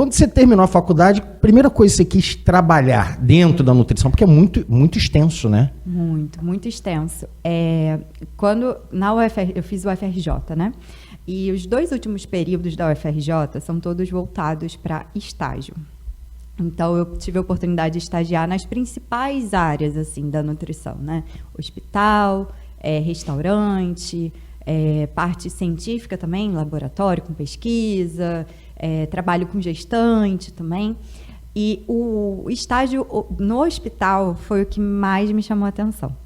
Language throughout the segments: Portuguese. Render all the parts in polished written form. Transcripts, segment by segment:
quando você terminou a faculdade, a primeira coisa que você quis trabalhar dentro da nutrição, porque é muito, muito extenso, né? Muito, muito extenso. Na UFR, eu fiz o UFRJ, né? E os 2 últimos períodos da UFRJ são todos voltados para estágio. Então, eu tive a oportunidade de estagiar nas principais áreas, assim, da nutrição, né? Hospital, restaurante, parte científica também, laboratório com pesquisa, trabalho com gestante também. E o estágio no hospital foi o que mais me chamou a atenção.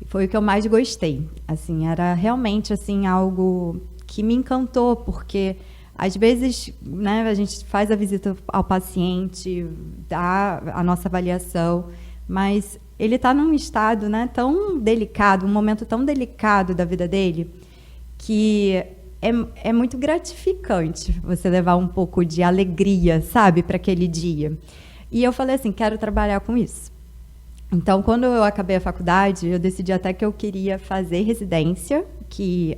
Foi o que eu mais gostei. Assim, era realmente assim, algo que me encantou, porque às vezes, né, a gente faz a visita ao paciente, dá a nossa avaliação, mas ele está num estado, né, tão delicado, um momento tão delicado da vida dele, que é muito gratificante você levar um pouco de alegria, sabe, para aquele dia. E eu falei assim, quero trabalhar com isso. Então, quando eu acabei a faculdade, eu decidi até que eu queria fazer residência, que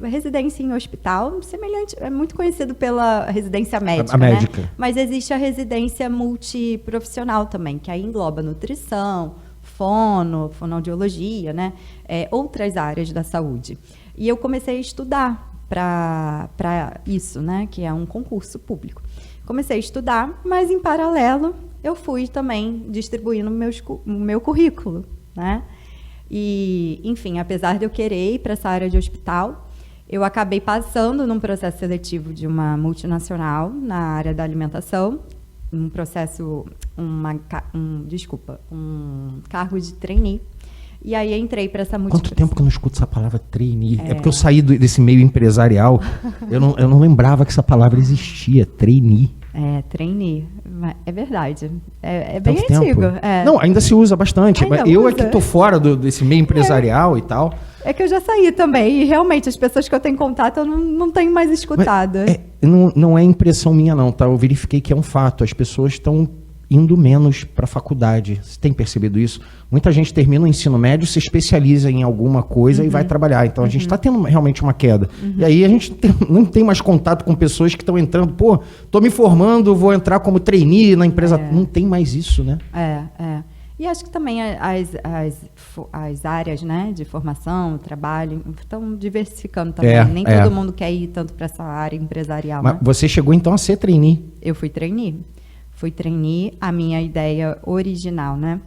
residência em hospital, semelhante, é muito conhecido pela residência médica, a médica. Né? Mas existe a residência multiprofissional também, que aí engloba nutrição, fonoaudiologia, né? Outras áreas da saúde. E eu comecei a estudar para isso, né? Que é um concurso público. Comecei a estudar, mas em paralelo eu fui também distribuindo o meu currículo, né? E, enfim, apesar de eu querer ir para essa área de hospital, eu acabei passando num processo seletivo de uma multinacional na área da alimentação, um cargo de trainee. E aí entrei para essa multinacional. Quanto tempo que eu não escuto essa palavra trainee? É porque eu saí desse meio empresarial, eu não lembrava que essa palavra existia, trainee. Trainee. É verdade. É bem antigo. Não, ainda se usa bastante. Eu usa. É que estou fora desse meio empresarial e tal. É que eu já saí também. E realmente, as pessoas que eu tenho contato, eu não tenho mais escutado. Não é impressão minha, não, tá? Eu verifiquei que é um fato. As pessoas estão indo menos para a faculdade. Você tem percebido isso? Muita gente termina o ensino médio, se especializa em alguma coisa e vai trabalhar. Então, a gente está tendo realmente uma queda. E aí, a gente não tem mais contato com pessoas que estão entrando. Pô, estou me formando, vou entrar como trainee na empresa. Não tem mais isso, né? E acho que também as áreas, né, de formação, trabalho, estão diversificando também. Nem todo mundo quer ir tanto para essa área empresarial. Mas você chegou, então, a ser trainee? Eu fui trainee. A minha ideia original, né,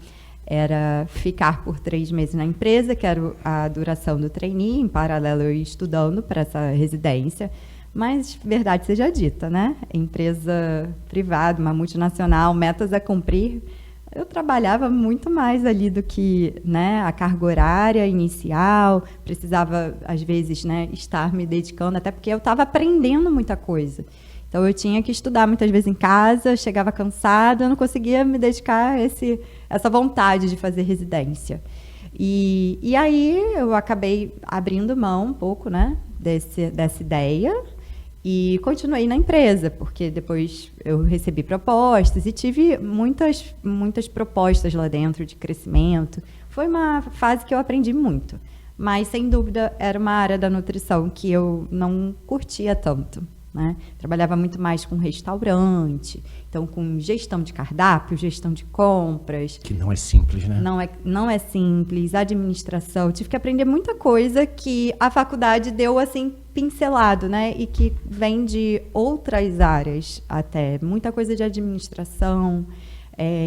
era ficar por 3 meses na empresa, que era a duração do trainee, em paralelo eu ia estudando para essa residência, mas verdade seja dita, né, empresa privada, uma multinacional, metas a cumprir, eu trabalhava muito mais ali do que, né, a carga horária inicial, precisava, às vezes, né, estar me dedicando, até porque eu estava aprendendo muita coisa. Então, eu tinha que estudar muitas vezes em casa, chegava cansada, eu não conseguia me dedicar a essa vontade de fazer residência. E aí, eu acabei abrindo mão um pouco, né, dessa ideia e continuei na empresa, porque depois eu recebi propostas e tive muitas propostas lá dentro de crescimento. Foi uma fase que eu aprendi muito, mas, sem dúvida, era uma área da nutrição que eu não curtia tanto. Né? Trabalhava muito mais com restaurante, então com gestão de cardápio, gestão de compras. Que não é simples, né? Não é simples, administração. Tive que aprender muita coisa que a faculdade deu assim pincelado, né? E que vem de outras áreas até. Muita coisa de administração,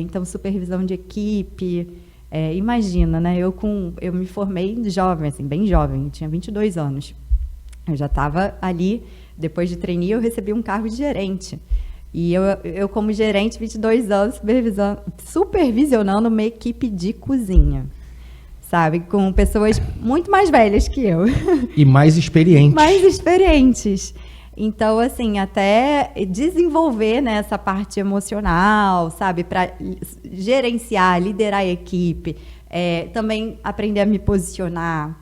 então supervisão de equipe. Imagina, né? Eu me formei jovem, assim, bem jovem, eu tinha 22 anos. Eu já estava ali. Depois de trainee, eu recebi um cargo de gerente. E eu como gerente, 22 anos, supervisionando uma equipe de cozinha. Sabe? Com pessoas muito mais velhas que eu. E mais experientes. Mais experientes. Então, assim, até desenvolver, né, essa parte emocional, sabe? Para gerenciar, liderar a equipe. Também aprender a me posicionar.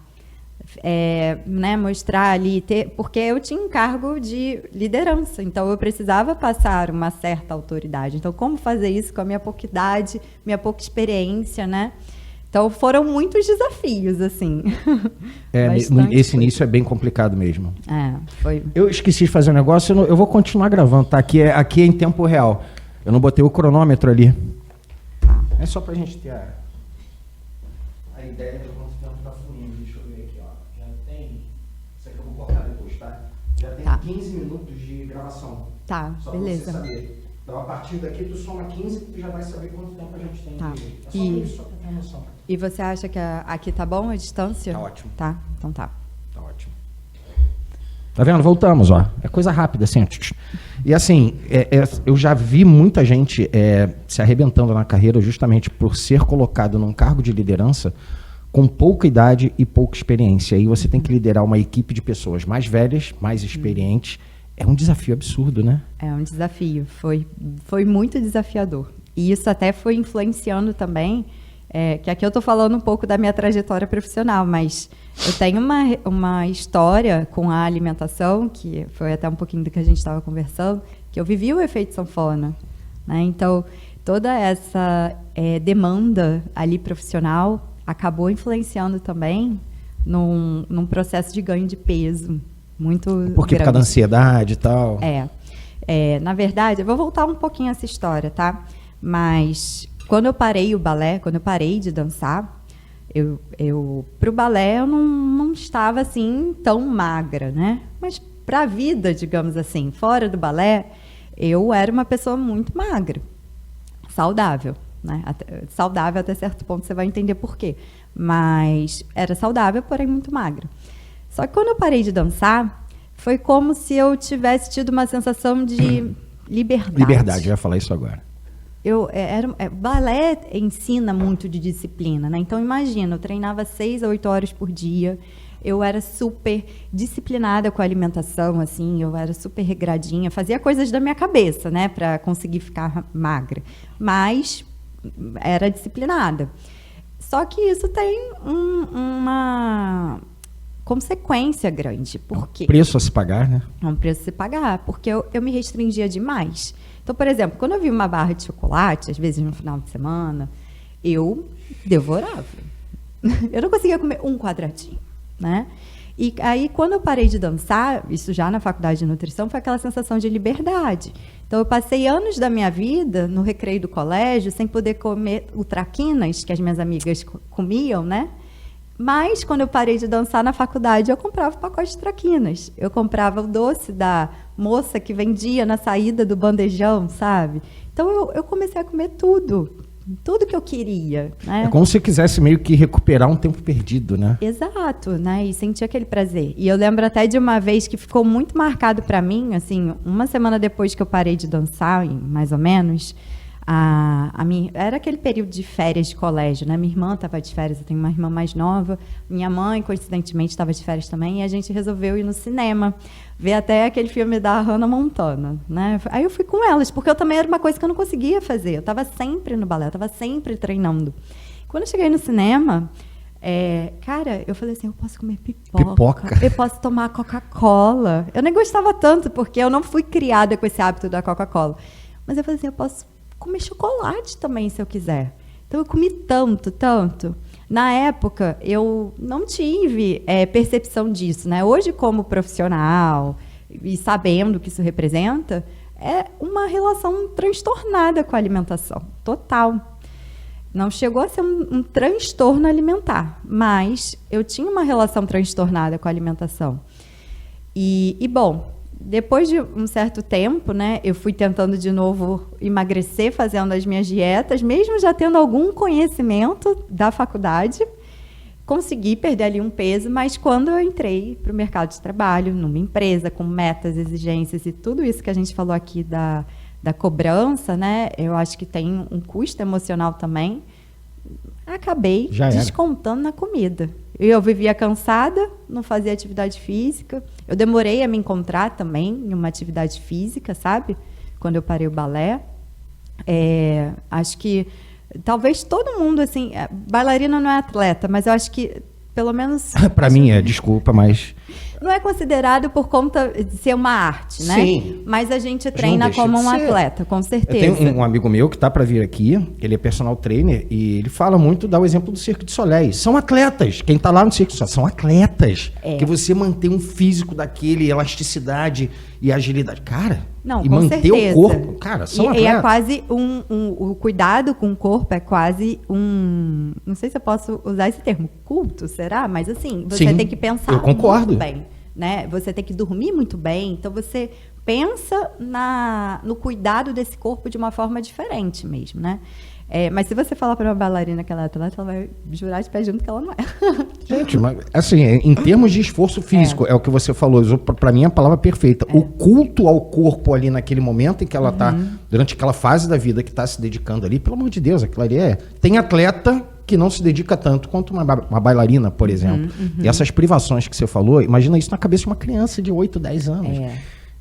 Né, mostrar ali, porque eu tinha um cargo de liderança, então eu precisava passar uma certa autoridade. Então, como fazer isso com a minha pouca idade, minha pouca experiência, né? Então foram muitos desafios, assim. Esse Bastante início é bem complicado mesmo. Foi. Eu esqueci de fazer um negócio, eu vou continuar gravando, tá? Aqui é em tempo real. Eu não botei o cronômetro ali. É só pra gente ter a ideia de quanto tempo tá fluindo. Deixa eu ver aqui, ó. Já tem... Isso aqui eu vou cortar depois, tá? Já tem 15 minutos de gravação. Tá, só beleza. Pra você saber. Então, a partir daqui, tu soma 15 e tu já vai saber quanto tempo a gente tem. Tá. É só isso, só pra ter noção. E você acha que aqui tá bom a distância? Tá ótimo. Tá, então tá. Tá ótimo. Tá vendo? Voltamos, ó. É coisa rápida, assim. E assim, eu já vi muita gente se arrebentando na carreira justamente por ser colocado num cargo de liderança com pouca idade e pouca experiência. Aí você tem que liderar uma equipe de pessoas mais velhas, mais experientes. É um desafio absurdo, né? É um desafio. Foi muito desafiador. E isso até foi influenciando também, que aqui eu estou falando um pouco da minha trajetória profissional, mas eu tenho uma história com a alimentação, que foi até um pouquinho do que a gente estava conversando, que eu vivi o efeito sanfona, né? Então, toda essa demanda ali profissional acabou influenciando também num processo de ganho de peso muito Porque por causa da ansiedade e tal. Na verdade, eu vou voltar um pouquinho a essa história, tá? Mas quando eu parei o balé, quando eu parei de dançar, pro balé eu não estava assim tão magra, né? Mas para a vida, digamos assim, fora do balé, eu era uma pessoa muito magra, saudável, né? Saudável até certo ponto, você vai entender por quê. Mas era saudável, porém muito magra. Só que quando eu parei de dançar, foi como se eu tivesse tido uma sensação de liberdade. Liberdade, eu ia falar isso agora. Balé ensina muito de disciplina, né? Então, imagina, eu treinava 6 a 8 horas por dia, eu era super disciplinada com a alimentação, assim, eu era super regradinha, fazia coisas da minha cabeça, né, para conseguir ficar magra, mas era disciplinada. Só que isso tem uma consequência grande. Porque é um preço a se pagar, né? É um preço a se pagar, porque eu me restringia demais. Então, por exemplo, quando eu vi uma barra de chocolate, às vezes no final de semana, eu devorava. Eu não conseguia comer um quadradinho, né? E aí, quando eu parei de dançar, isso já na faculdade de nutrição, foi aquela sensação de liberdade. Então, eu passei anos da minha vida no recreio do colégio sem poder comer o traquinas, que as minhas amigas comiam, né? Mas, quando eu parei de dançar na faculdade, eu comprava o pacote de traquinas. Eu comprava o doce da moça que vendia na saída do bandejão, sabe? Então, eu comecei a comer tudo que eu queria, né? É como se você quisesse meio que recuperar um tempo perdido, né? Exato, né? E sentir aquele prazer. E eu lembro até de uma vez que ficou muito marcado para mim, assim, uma semana depois que eu parei de dançar, mais ou menos, era aquele período de férias de colégio, né? Minha irmã estava de férias, eu tenho uma irmã mais nova, minha mãe, coincidentemente, estava de férias também, e a gente resolveu ir no cinema, ver até aquele filme da Hannah Montana, né? Aí eu fui com elas, porque eu também era uma coisa que eu não conseguia fazer, eu estava sempre no balé, eu estava sempre treinando. Quando eu cheguei no cinema, cara, eu falei assim, eu posso comer pipoca, eu posso tomar Coca-Cola. Eu nem gostava tanto, porque eu não fui criada com esse hábito da Coca-Cola. Mas eu falei assim, eu posso comer chocolate também, se eu quiser. Então, eu comi tanto. Na época, eu não tive percepção disso, né? Hoje, como profissional e sabendo o que isso representa, é uma relação transtornada com a alimentação, total. Não chegou a ser um transtorno alimentar, mas eu tinha uma relação transtornada com a alimentação. Bom, depois de um certo tempo, né, eu fui tentando de novo emagrecer, fazendo as minhas dietas, mesmo já tendo algum conhecimento da faculdade, consegui perder ali um peso, mas quando eu entrei para o mercado de trabalho, numa empresa com metas, exigências e tudo isso que a gente falou aqui da cobrança, né, eu acho que tem um custo emocional também, acabei descontando na comida. Eu vivia cansada, não fazia atividade física. Eu demorei a me encontrar também em uma atividade física, sabe? Quando eu parei o balé. Acho que talvez todo mundo, assim... Bailarina não é atleta, mas eu acho que, pelo menos... Para mim desculpa, mas não é considerado por conta de ser uma arte, né? Sim. Mas a gente não treina deixa como de um ser. atleta, com Eu certeza. tenho um amigo meu que tá para vir aqui, ele é personal trainer, e ele fala muito, dá o exemplo do Cirque du Soleil. São atletas. Quem tá lá no Cirque du Soleil são atletas. Que você mantém um físico daquele, elasticidade e agilidade. Cara, Não, e com manter certeza. o corpo. Cara, são E atletas. é quase o cuidado com o corpo é quase não sei se eu posso usar esse termo, culto, será? Mas assim, você Sim, tem que pensar eu concordo. muito bem, né? Você tem que dormir muito bem, então você pensa no cuidado desse corpo de uma forma diferente mesmo, né? Mas se você falar para uma bailarina que ela é atleta, ela vai jurar de pé junto que ela não é. Gente, mas, assim, em termos de esforço físico, é o que você falou, usou pra mim a palavra perfeita. O culto ao corpo ali naquele momento em que ela tá, durante aquela fase da vida que tá se dedicando ali, pelo amor de Deus, aquilo ali Tem atleta que não se dedica tanto quanto uma bailarina, por exemplo. E essas privações que você falou, imagina isso na cabeça de uma criança de 8, 10 anos.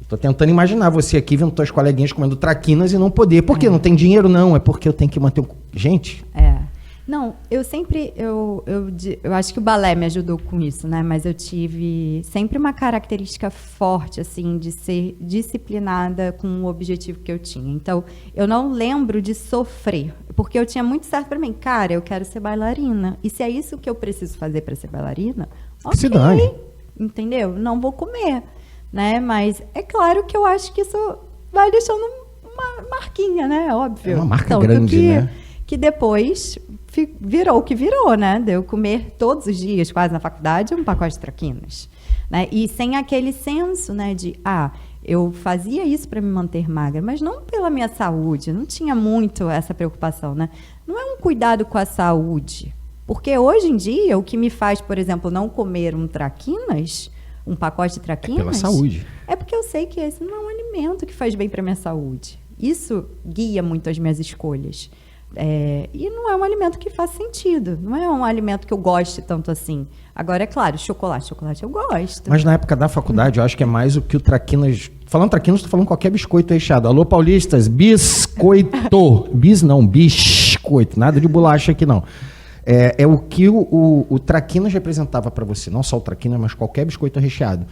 Tô tentando imaginar você aqui vendo tuas coleguinhas comendo traquinas e não poder. Por quê? Não tem dinheiro? Não, é porque eu tenho que manter o... Gente... Não, eu sempre, eu acho que o balé me ajudou com isso, né? Mas eu tive sempre uma característica forte, assim, de ser disciplinada com o objetivo que eu tinha. Então, eu não lembro de sofrer, porque eu tinha muito certo para mim, cara, eu quero ser bailarina. E se é isso que eu preciso fazer para ser bailarina, Que se dane. Entendeu? Não vou comer, né? Mas é claro que eu acho que isso vai deixando uma marquinha, né? Óbvio. É uma marca Tanto grande, né? Que depois virou o que virou, né? De eu comer todos os dias, quase na faculdade, um pacote de traquinas. Né? E sem aquele senso, né, de, eu fazia isso para me manter magra, mas não pela minha saúde, não tinha muito essa preocupação, né? Não é um cuidado com a saúde. Porque hoje em dia, o que me faz, por exemplo, não comer um pacote de traquinas... pela saúde. É porque eu sei que esse não é um alimento que faz bem para minha saúde. Isso guia muito as minhas escolhas. E não é um alimento que faz sentido. Não é um alimento que eu goste tanto assim. Agora, é claro, chocolate eu gosto. Mas na época da faculdade, eu acho que é mais o que o traquinas... Falando traquinas, estou falando qualquer biscoito recheado. Alô, paulistas, biscoito. Bis não, biscoito. Nada de bolacha aqui, não. É o que o traquinas representava para você. Não só o traquinas, mas qualquer biscoito recheado.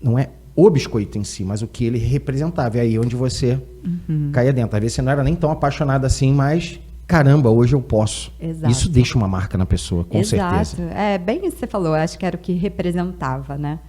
Não é o biscoito em si, mas o que ele representava. É aí onde você caía dentro. Às vezes você não era nem tão apaixonada assim, mas... Caramba, hoje eu posso. Exato. Isso deixa uma marca na pessoa, com certeza. Exato. Bem isso que você falou. Eu acho que era o que representava, né?